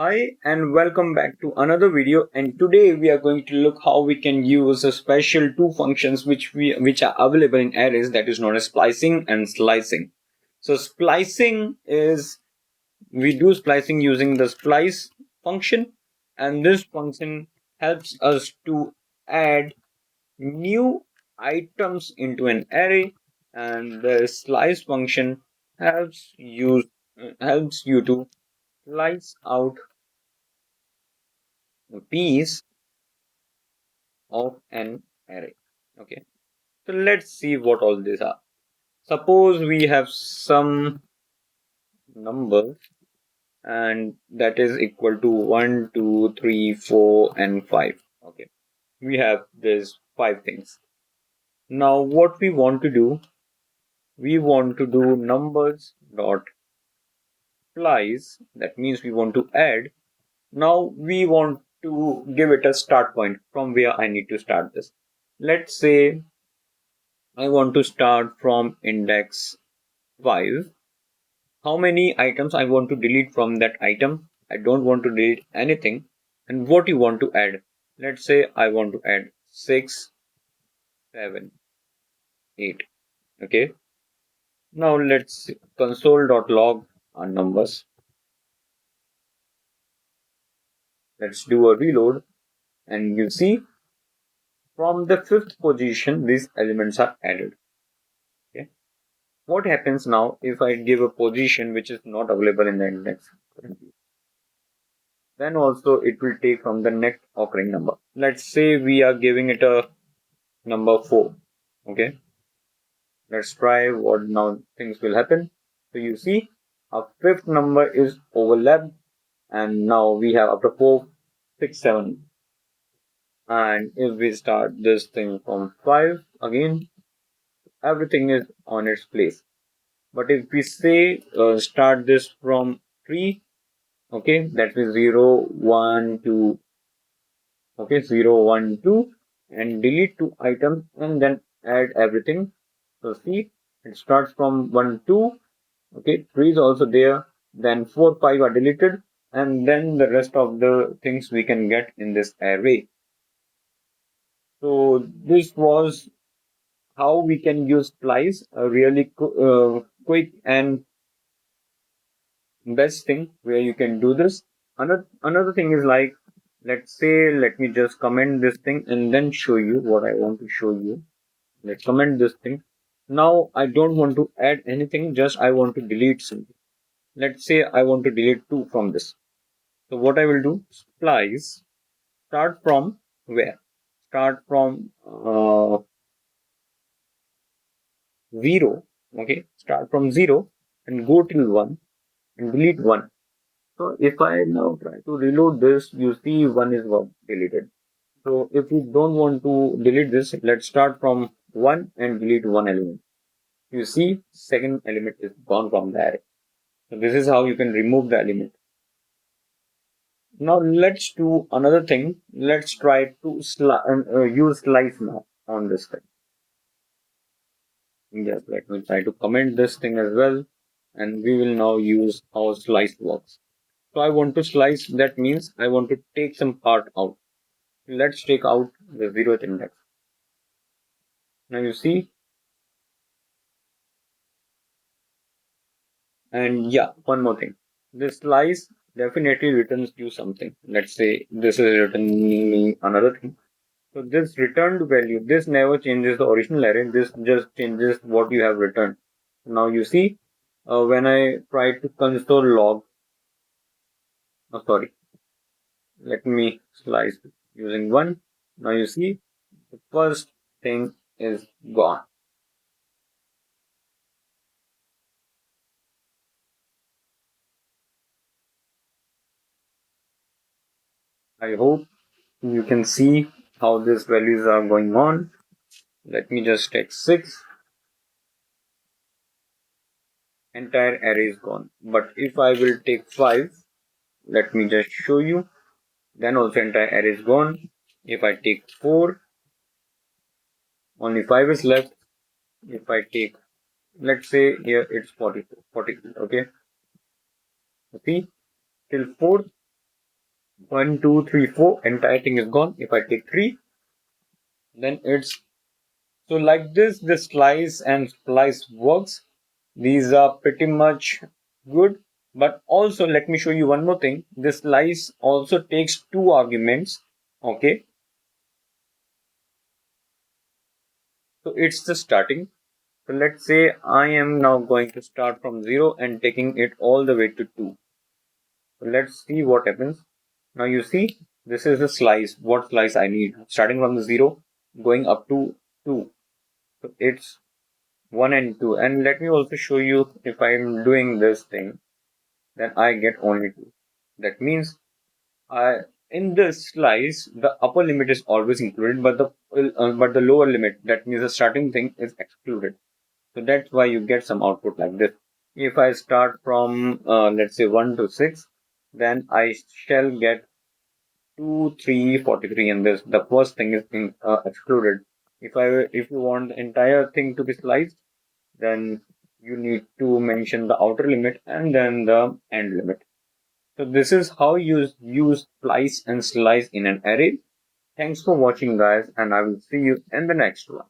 Hi and welcome back to another video, and today we are going to look how we can use a special two functions which are available in arrays, that is known as splicing and slicing. So splicing is, we do splicing using the splice function, and this function helps us to add new items into an array, and the slice function helps you to slice out a piece of an array. Okay, so let's see what all these are. Suppose we have some number and that is equal to 1, 2, 3, 4 and 5. Okay, we have these 5 things. Now what we want to do, we want to do numbers dot splice. That means we want to add. Now we want to give it a start point from where I need to start this. Let's say I want to start from index 5. How many items I want to delete from that item? I don't want to delete anything. And what you want to add? Let's say I want to add 6, 7, 8. Okay. Now let's console.log our numbers. Let's do a reload, and you see from the 5th position these elements are added. Okay. What happens now if I give a position which is not available in the index currently? Then also it will take from the next occurring number. Let's say we are giving it a number 4. Okay, let's try what now things will happen. So you see our 5th number is overlapped, and now we have after 4, 6, 7. And if we start this thing from 5 again, everything is on its place. But if we say start this from 3, okay, that is 0, 1, 2. Okay, 0, 1, 2, and delete 2 items and then add everything. So see, it starts from 1, 2. Okay, 3 is also there, then 4, 5 are deleted, and then the rest of the things we can get in this array. So this was how we can use splice, a really quick and best thing where you can do this. Another thing is, like, let's say, let me just comment this thing and then show you what I want to show you. Let's comment this thing. Now I don't want to add anything, just I want to delete something. Let's say I want to delete 2 from this. So what I will do, splice, start from where? Start from 0. Okay, start from 0 and go till 1 and delete 1. So if I now try to reload this, you see 1 is deleted. So if we don't want to delete this, let's start from 1 and delete 1 element. You see, second element is gone from the array. So this is how you can remove the element. Now let's do another thing. Let's try to use slice now on this thing. Yes, let me try to comment this thing as well, and we will now use how slice works. So I want to slice, that means I want to take some part out. Let's take out the 0th index. Now you see, and yeah, one more thing. This slice definitely returns you something. Let's say this is returning me another thing. So this returned value, this never changes the original array. This just changes what you have returned. Now you see, when I try to console log, oh sorry, let me slice using 1. Now you see, the first thing is gone. I hope you can see how these values are going on. Let me just take 6. Entire array is gone. But if I will take 5, let me just show you, then also entire array is gone. If I take 4, only 5 is left. If I take, let's say here it's 42, okay, see, till 4th 1, 2, 3, 4, entire thing is gone. If I take 3, then it's so like this. The slice and splice works. These are pretty much good. But also, let me show you one more thing. This slice also takes 2 arguments. Okay, so it's the starting. So let's say I am now going to start from 0 and taking it all the way to 2. So let's see what happens. Now you see, this is the slice. What slice I need? Starting from the 0, going up to 2. So it's 1 and 2. And let me also show you, if I'm doing this thing, then I get only 2. That means I in this slice the upper limit is always included, but the lower limit, that means the starting thing, is excluded. So that's why you get some output like this. If I start from let's say 1 to 6, then I shall get 2, 3, 43, and this the first thing is excluded. If you want the entire thing to be sliced, then you need to mention the outer limit and then the end limit. So this is how you use splice and slice in an array. Thanks for watching, guys, and I will see you in the next one.